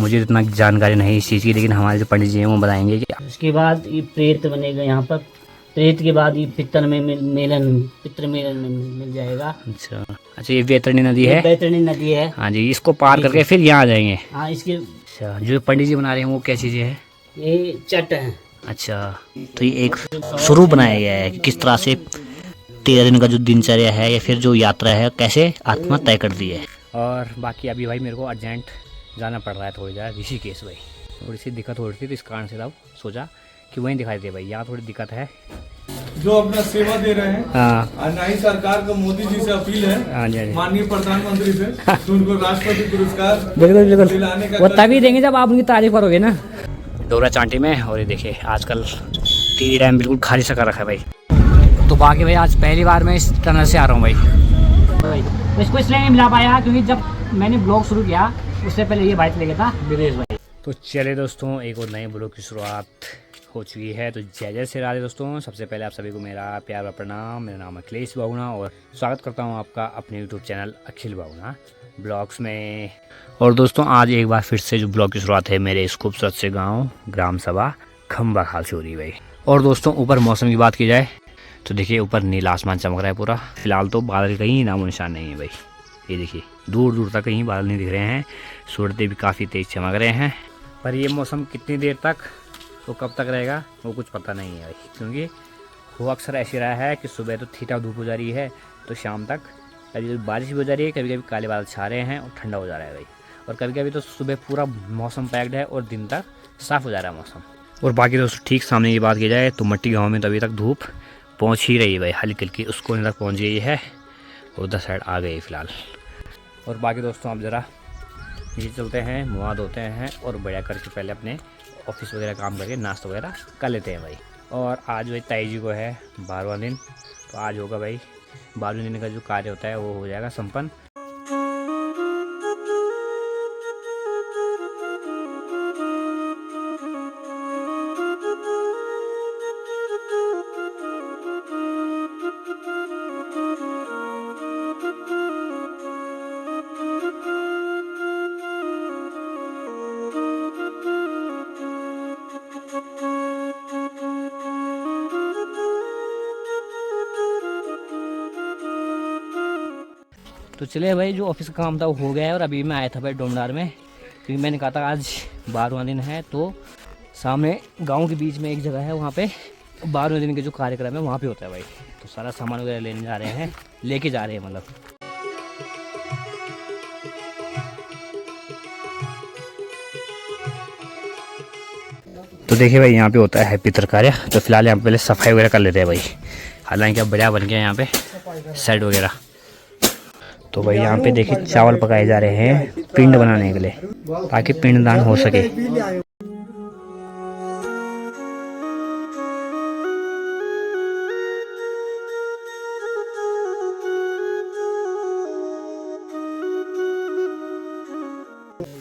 मुझे इतना जानकारी नहीं इस चीज़ की, लेकिन हमारे जो पंडित जी हैं वो बताएंगे कि उसके बाद ये प्रेत बनेगा यहाँ पर। प्रेत के बाद ये पितर मेलन में मिल जाएगा। अच्छा अच्छा, ये वैतरणी नदी है। बैतरणी नदी है। हाँ जी, इसको पार करके फिर यहाँ आ जाएंगे। हाँ, इसके अच्छा, जो पंडित जी बना रहे हैं वो क्या चीज़ें हैं? ये चट है। अच्छा, तो ये एक स्वरूप बनाया गया है कि किस तरह से 13 दिन का जो दिनचर्या है या फिर जो यात्रा है कैसे आत्मा तय करती है। और बाकी अभी भाई मेरे को अर्जेंट जाना पड़ रहा है थोड़ी देर ऋषिकेश भाई, थोड़ी सी दिक्कत हो रही थी, तो इस कारण से तब सोचा कि वहीं दिखाई दे भाई, यहाँ थोड़ी दिक्कत है। जो अपना सेवा दे रहे हैं, हाँ और ना ही सरकार का मोदी जी से अपील है, हाँ जी, माननीय प्रधानमंत्री से, तो उनको राष्ट्रपति पुरस्कार बिल्कुल बिल्कुल, दिलाने का वो तभी देंगे जब आप उनकी तारीफ करोगे ना। डोरा चांटी में। और ये देखिए आजकल टी डैम बिल्कुल खाली सा कर रखा है भाई। तो बाकी भाई आज पहली बार मैं इस टनल से आ रहा हूँ भाई। इसको इसलिए नहीं मिला पाया क्योंकि जब मैंने ब्लॉग शुरू किया उससे पहले ये बाइक ले गया था विदेश भाई। तो चलिए दोस्तों, एक और नए ब्लॉग की शुरुआत हो चुकी है। तो जय जय श्री राधे दोस्तों। सबसे पहले आप सभी को मेरा प्यार व प्रणाम। मेरा नाम अखिलेश बावुना और स्वागत करता हूँ आपका अपने यूट्यूब चैनल अखिल बावुना ब्लॉग्स में। और दोस्तों आज एक बार फिर से जो ब्लॉग की शुरुआत है मेरे इस खूबसूरत से गाँव ग्राम सभा खम्बा खाल से हो रही भाई। और दोस्तों ऊपर मौसम की बात की जाए तो देखिए ऊपर नीला आसमान चमक रहा है पूरा। फिलहाल तो बादल कहीं नामो निशान नहीं है भाई। ये देखिए दूर दूर तक कहीं बादल नहीं दिख रहे हैं। सूरज भी काफ़ी तेज़ चमक रहे हैं, पर ये मौसम कितनी देर तक तो कब तक रहेगा वो कुछ पता नहीं है भाई, क्योंकि वो अक्सर ऐसी रहा है कि सुबह तो ठीठा धूप हो जा रही है, तो शाम तक कभी बारिश भी हो जा रही है, कभी कभी काले बादल छा रहे हैं और ठंडा हो जा रहा है भाई। और कभी कभी तो सुबह पूरा मौसम पैक्ड है और दिन तक साफ़ हो जा रहा है मौसम। और बाकी दोस्तों ठीक सामने की बात की जाए तो मट्टी गाँव में तो अभी तक धूप पहुँच ही रही है भाई, हल्की हल्की उसको तक पहुँच गई है और उधर साइड आ गई फ़िलहाल। और बाकी दोस्तों आप ज़रा नीचे चलते हैं, मुँह धोते हैं और बढ़िया करके पहले अपने ऑफिस वगैरह काम करके नाश्ता वगैरह कर लेते हैं भाई। और आज भाई ताई जी को है 12वां दिन, तो आज होगा भाई 12वें दिन का जो कार्य होता है वो हो जाएगा संपन्न। तो चलिए भाई जो ऑफिस का काम था वो हो गया है। और अभी मैं आया था भाई डोमडार में, क्योंकि मैंने कहा था आज 12वां दिन है, तो सामने गांव के बीच में एक जगह है, वहाँ पे 12वें दिन के जो कार्यक्रम है वहाँ पे होता है भाई। तो सारा सामान वगैरह लेने जा रहे हैं, लेके जा रहे हैं मतलब। तो देखिए भाई यहाँ पे होता है पितृ कार्य, तो फिलहाल यहाँ पे पहले सफाई वगैरह कर लेते हैं भाई। हालांकि अब बढ़िया बन गया यहाँ पे सेट वगैरह। तो भाई यहाँ पे देखिए चावल पकाए जा रहे हैं पिंड बनाने के लिए, ताकि पिंडदान हो सके।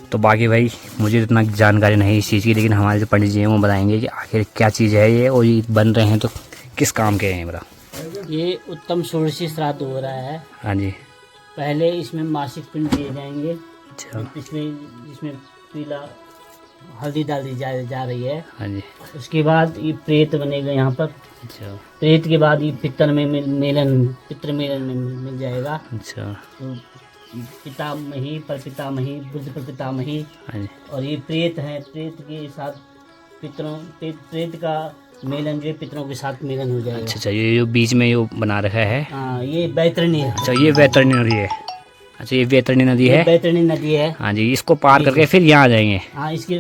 तो बाकी भाई मुझे इतना जानकारी नहीं इस चीज़ की, लेकिन हमारे जो पंडित जी हैं वो बताएंगे कि आखिर क्या चीज़ है ये, और ये बन रहे हैं तो किस काम के हैं। मेरा ये उत्तम षोडशी श्राद्ध हो रहा है। हाँ जी। पहले इसमें मासिक पिंड दिए जाएंगे। अच्छा। इसमें पीला हल्दी डाल दी जा रही है। हाँ जी। उसके बाद ये प्रेत बनेगा यहाँ पर। अच्छा। प्रेत के बाद ये पितर मेलन में मिल जाएगा। अच्छा। तो पितामही परपितामही बुद्ध प्रपितामही। हाँ जी। और ये प्रेत है, प्रेत के साथ प्रेत का मेलन जो है पितरों के साथ मिलन हो जाएगा। अच्छा, ये जो बीच में ये बना रखा है। हाँ, ये बैतरणी है। अच्छा, ये वैतरणी नदी है। अच्छा, ये वैतरणी नदी है। बैतरणी नदी है। हाँ जी, इसको पार करके फिर यहाँ आ जाएंगे। हाँ, इसके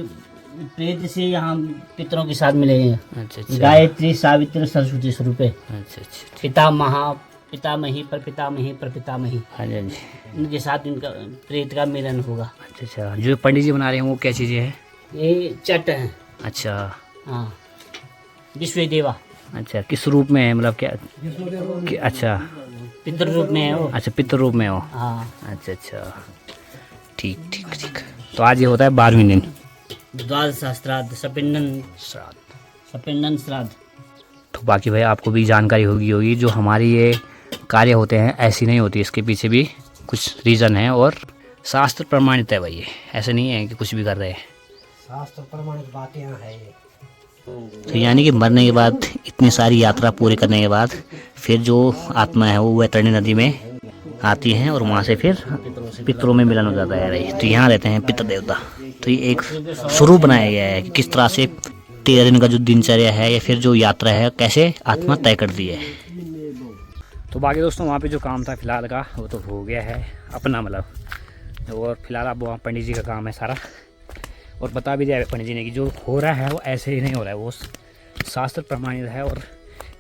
प्रेत से यहाँ पितरों के साथ मिलेंगे। अच्छा अच्छा। गायत्री सावित्री सरस्वती स्वरूप है। अच्छा अच्छा। पितामही परपितामही। हाँ जी हाँ जी। इनके साथ इनका प्रेत का मिलन होगा। अच्छा अच्छा, जो पंडित जी बना रहे हैं वो क्या चीज़ें हैं? ये चट है। अच्छा। हाँ, विश्व देवा। अच्छा, किस रूप में है, मतलब क्या? अच्छा, पितृ रूप में है वो। अच्छा पितृ रूप में हो। हाँ। अच्छा अच्छा, ठीक ठीक ठीक। तो आज ये होता है 12वें दिन द्वादश श्राद्ध सपिंडन श्राद्ध। तो बाकी भाई आपको भी जानकारी होगी जो हमारी ये कार्य होते हैं ऐसी नहीं होती, इसके पीछे भी कुछ रीज़न है और शास्त्र प्रमाणित है भाई, ये ऐसे नहीं है कि कुछ भी कर रहे हैं। शास्त्र प्रमाणित बातें यहाँ है ये। तो यानी कि मरने के बाद इतनी सारी यात्रा पूरी करने के बाद फिर जो आत्मा है वो वैतरणी नदी में आती है और वहाँ से फिर पितरों में मिलन हो जाता है भाई। तो यहाँ रहते हैं पितृ देवता। तो ये एक स्वरूप बनाया गया है कि किस तरह से 13 दिन का जो दिनचर्या है या फिर जो यात्रा है कैसे आत्मा तय करती है। तो बाकी दोस्तों वहाँ पे जो काम था फिलहाल का वो तो हो गया है अपना मतलब, और फिलहाल अब वहाँ पंडित जी का काम है सारा। और बता भी दिया है पंडित जी ने कि जो हो रहा है वो ऐसे ही नहीं हो रहा है, वो शास्त्र प्रमाणित है और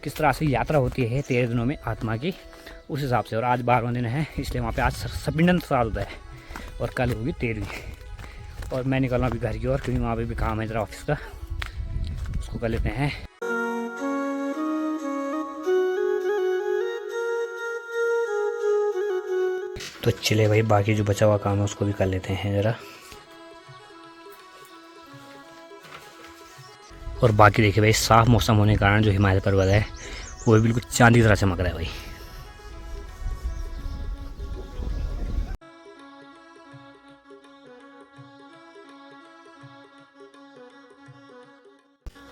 किस तरह से यात्रा होती है 13 दिनों में आत्मा की, उस हिसाब से। और आज 12वां दिन है इसलिए वहाँ पे आज सपिंडन श्राद्ध होता है और कल होगी 13वीं। और मैं निकल रहा हूँ अभी घर की ओर क्योंकि वहाँ पे भी काम है जरा ऑफिस का, उसको कर लेते हैं। तो चले भाई बाकी जो बचा हुआ काम है उसको भी कर लेते हैं ज़रा। और बाकी देखिए भाई साफ मौसम होने के कारण जो हिमालय पर्वत है वो बिल्कुल चांदी की तरह चमक रहा है भाई।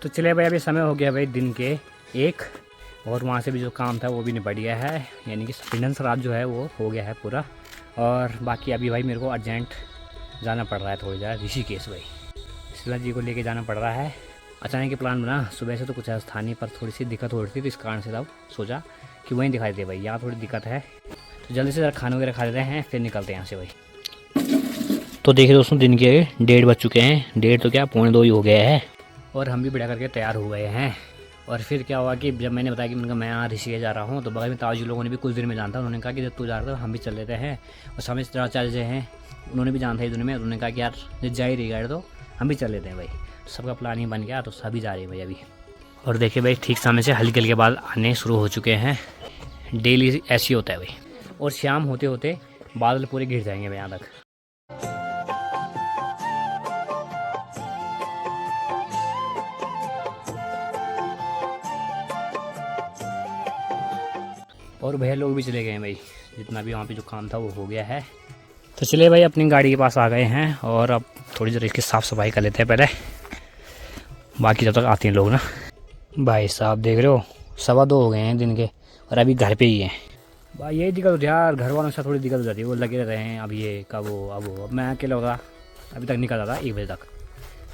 तो चले भाई अभी समय हो गया भाई दिन के 1 और वहाँ से भी जो काम था वो भी निपट गया है, यानी कि पिंडन श्राद्ध जो है वो हो गया है पूरा। और बाकी अभी भाई मेरे को अर्जेंट जाना पड़ रहा है थोड़ी ज़्यादा ऋषिकेश भाई, शिला जी को लेके जाना पड़ रहा है। अचानक के प्लान बना, सुबह से तो कुछ स्थानीय पर थोड़ी सी दिक्कत हो रही थी तो इस कारण से तब सोचा कि वहीं दिखाई दे भाई, यहाँ थोड़ी दिक्कत है। तो जल्दी से ज़रा खाना वगैरह खा लेते हैं फिर निकलते हैं यहाँ से भाई। तो देखिए दोस्तों दिन के 1:30 बज चुके हैं, 1:30 तो क्या 1:45 ही हो गया है और हम भी बढ़िया करके तैयार हो गए हैं। और फिर क्या हुआ कि जब मैंने बताया कि मैं यहाँ ऋषिकेश जा रहा हूँ तो बगल में ताऊ लोगों ने भी कुछ दिन में जाना था, उन्होंने कहा कि जब तू जा रहा था हम भी चल लेते हैं। और समय चाचाजी हैं उन्होंने भी जाना था इस दिन में, उन्होंने कहा कि यार जब जा ही रही गाड़ी तो हम भी चल लेते हैं भाई। तो सबका प्लान ही बन गया तो सभी जा रहे हैं भाई अभी। और देखिए भाई ठीक समय से हल्के हल्के बादल आने शुरू हो चुके हैं, डेली ऐसे ही होता है भाई। और शाम होते होते बादल पूरे घिर जाएंगे भाई यहाँ तक। और भैया लोग भी चले गए हैं भाई, जितना भी वहाँ पे जो काम था वो हो गया है। तो चलिए भाई अपनी गाड़ी के पास आ गए हैं और अब थोड़ी देर इसकी साफ़ सफाई कर लेते हैं पहले, बाकी जब तक आते हैं लोग ना। भाई साहब देख रहे हो 2:15 हो गए हैं दिन के और अभी घर पे ही हैं भाई। यही दिक्कत होती है यार, घर वालों के साथ थोड़ी दिक्कत हो जाती है, वो लगे रहते हैं अब ये कब वो अब वो। अब मैं अकेला होता अभी तक निकल जाता 1 बजे तक,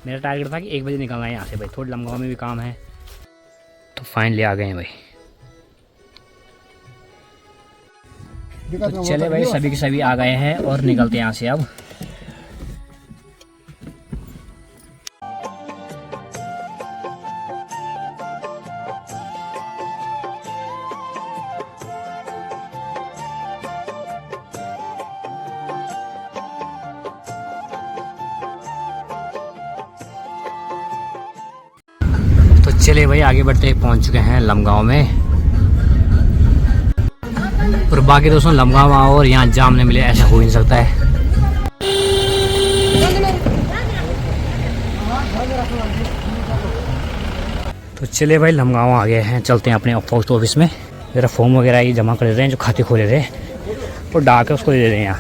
मेरा टारगेट था कि 1 बजे निकलना है यहाँ से भाई, थोड़ी लमगांव में भी काम है। तो फाइनली आ गए हैं भाई। तो चले भाई सभी के सभी आ गए हैं और निकलते हैं यहाँ से अब। तो चले भाई आगे बढ़ते पहुँच चुके हैं लमगांव में। और बाकी दोस्तों लमगांव आओ और यहाँ जाम नहीं मिले ऐसा हो ही नहीं सकता है। तो चले भाई लमगांव आ गए हैं, चलते हैं अपने पोस्ट ऑफिस में, ज़रा फॉर्म वगैरह ये जमा कर देते हैं जो खाते खोले थे और डाल के उसको दे देते हैं यहाँ।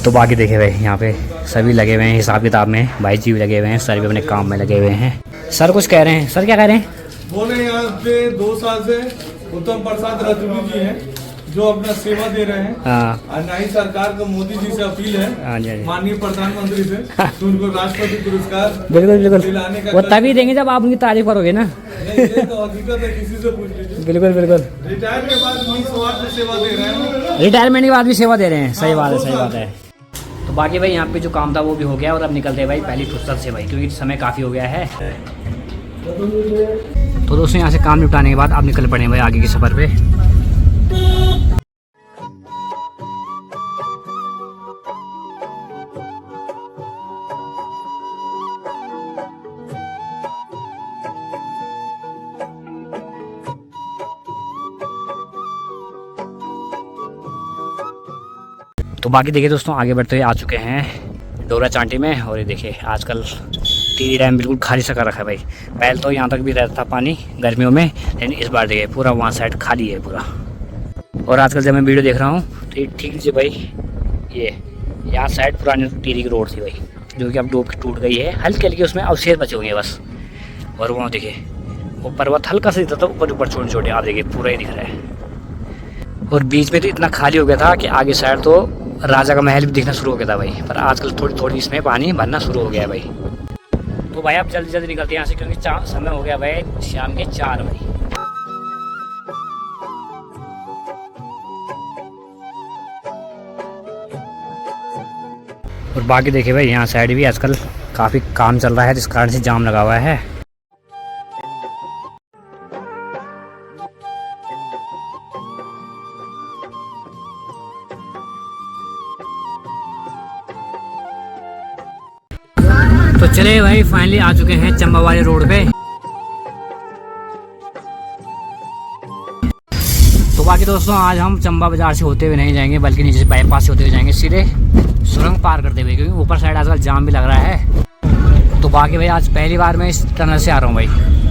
तो बाकी देखे भाई यहाँ पे सभी लगे हुए हैं हिसाब किताब में, भाई जी भी लगे हुए हैं, सर भी अपने काम में लगे हुए हैं। सर कुछ कह रहे हैं, सर क्या कह रहे हैं? बोले यहाँ पे 2 साल से उत्तम प्रसाद रतुड़ी जी हैं जो अपना सेवा दे रहे हैं। हाँ और ना ही सरकार को मोदी जी से अपील है माननीय प्रधानमंत्री से तो उनको राष्ट्रपति पुरस्कार बिल्कुल बिल्कुल दिलाने का वो तभी देंगे जब आप उनकी तारीफ करोगे ना। नहीं, ये तो हकीकत है, किसी से पूछ लीजिए। बिल्कुल बिल्कुल रिटायर के बाद निस्वार्थ सेवा दे रहे हैं, रिटायरमेंट के बाद भी सेवा दे रहे हैं। सही बात है सही बात है। तो बाकी भाई यहाँ पे जो काम था वो भी हो गया और अब निकलते हैं भाई पहली फुर्सत से भाई, क्योंकि समय काफ़ी हो गया है। तो दोस्तों यहाँ से काम निपटाने के बाद आप निकल पड़े भाई आगे के सफ़र पे। तो बाकी देखिए दोस्तों आगे बढ़ते हुए आ चुके हैं डोरा चांटी में। और ये देखिए आजकल टिहरी डैम बिल्कुल खाली सा कर रखा है भाई। पहले तो यहाँ तक भी रहता था पानी गर्मियों में, लेकिन इस बार देखिए पूरा वहाँ साइड खाली है पूरा। और आजकल जब मैं वीडियो देख रहा हूँ तो ये ठीक लीजिए भाई, ये यहाँ साइड पुरानी टीरी की रोड थी भाई, जो कि अब डूब के टूट गई है। हल्के हल्के उसमें अवशेष बचे हुए हैं बस। और वहाँ देखिए वो पर्वत हल्का सा दिखता था, ऊपर ऊपर छोटे छोटे, आप देखिए पूरा ही दिख रहा है। और बीच में तो इतना खाली हो गया था कि आगे साइड तो राजा का महल भी दिखना शुरू हो गया था भाई, पर आजकल थोड़ी थोड़ी इसमें पानी भरना शुरू हो गया है भाई। तो भाई आप जल्दी जल्दी निकलते हैं यहाँ से, क्योंकि समय हो गया भाई शाम के 4 भाई। और बाकी देखिए भाई यहाँ साइड भी आजकल काफ़ी काम चल रहा है, जिस कारण से जाम लगा हुआ है। तो चले भाई फाइनली आ चुके हैं चंबा वाले रोड पे। तो बाकी दोस्तों आज हम चंबा बाजार से होते हुए नहीं जाएंगे, बल्कि नीचे से बाईपास से होते हुए जाएंगे सीधे सुरंग पार करते हुए, क्योंकि ऊपर साइड आजकल जाम भी लग रहा है। तो बाकी भाई आज पहली बार मैं इस टनल से आ रहा हूँ भाई।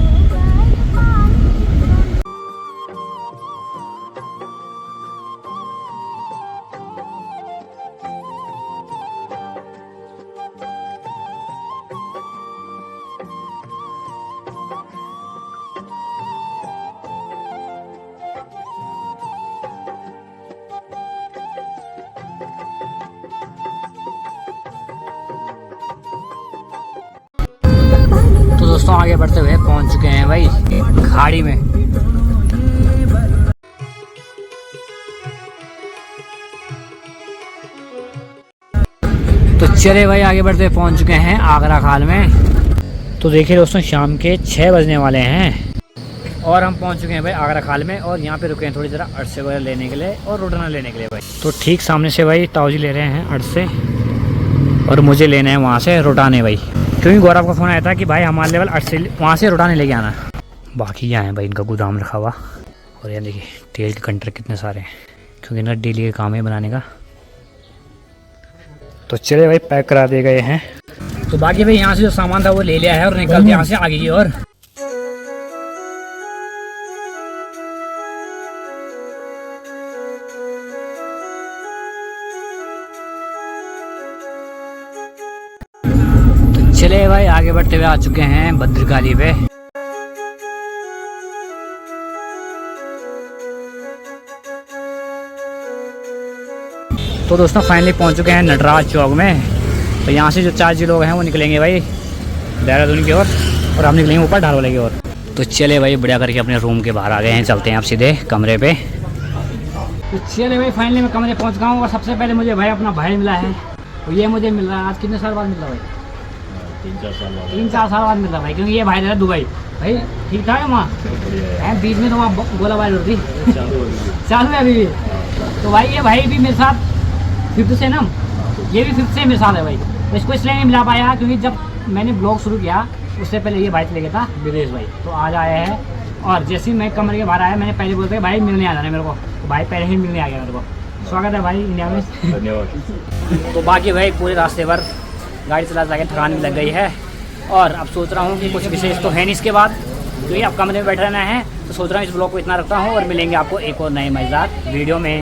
तो दोस्तों आगे बढ़ते हुए पहुंच चुके हैं भाई खाड़ी में। तो चले भाई आगे बढ़ते हुए पहुंच चुके हैं आगरा खाल में। तो देखिए दोस्तों शाम के 6 बजने वाले हैं और हम पहुंच चुके हैं भाई आगरा खाल में। और यहाँ पे रुके हैं थोड़ी देर अरसे वगैरह लेने के लिए और रोटना लेने के लिए भाई। तो ठीक सामने से भाई ताऊजी ले रहे हैं अरसे, और मुझे लेना है वहाँ से रोटाने भाई, क्योंकि गौरव का फ़ोन आया था कि भाई हमारे लेवल 8 से वहाँ से रोटाने लेके आना। बाकी यहाँ है भाई इनका गोदाम रखा हुआ। और यहाँ देखिए तेल के कंटर कितने सारे हैं, क्योंकि इनका डेली का काम है बनाने का। तो चले भाई पैक करा दिए गए हैं। तो बाकी भाई यहाँ से जो सामान था वो ले लिया है और निकलते यहाँ से आगे की ओर। चले भाई आगे बढ़ते हुए आ चुके हैं भद्रकाली पे। तो दोस्तों फाइनली पहुंच चुके हैं नटराज चौक में। तो यहाँ से जो 4 लोग हैं वो निकलेंगे भाई देहरादून की ओर, और हम निकलेंगे ऊपर ढालवाले की ओर। तो चले भाई बढ़िया करके अपने रूम के बाहर आ गए हैं, चलते हैं आप सीधे कमरे पे। तो चले भाई फाइनली मैं कमरे पहुँच गया हूँ। और सबसे पहले मुझे भाई अपना भाई मिला है, और ये मुझे मिल रहा है आज कितने साल बाद मिल रहा है भाई? 3-4 साल बाद मिल रहा भाई, क्योंकि ये भाई रहा दुबई। भाई ठीक ठाक है वहाँ? बीच में तो वहाँ गोला बारी होती चालू है अभी भी। तो भाई ये भाई भी मेरे साथ 5th से ना, ये भी 5th से मेरे साथ है भाई। तो इसको इसलिए नहीं मिला पाया क्योंकि जब मैंने ब्लॉग शुरू किया उससे पहले ये भाई चले गया था विदेश भाई। तो आज आया है, और जैसे ही मैं कमरे के बाहर आया मैंने पहले बोलते भाई मिलने आ जाना मेरे को। तो भाई पहले ही मिलने आ गया मेरे को। स्वागत है भाई इंडिया में। धन्यवाद। तो बाकी भाई पूरे रास्ते पर गाड़ी चला के थकान भी लग गई है, और अब सोच रहा हूँ कि कुछ विशेष तो है नहीं इसके बाद, क्योंकि अब कमरे में बैठ रहना है। तो सोच रहा हूँ इस ब्लॉग को इतना रखता हूँ, और मिलेंगे आपको एक और नए मजेदार वीडियो में।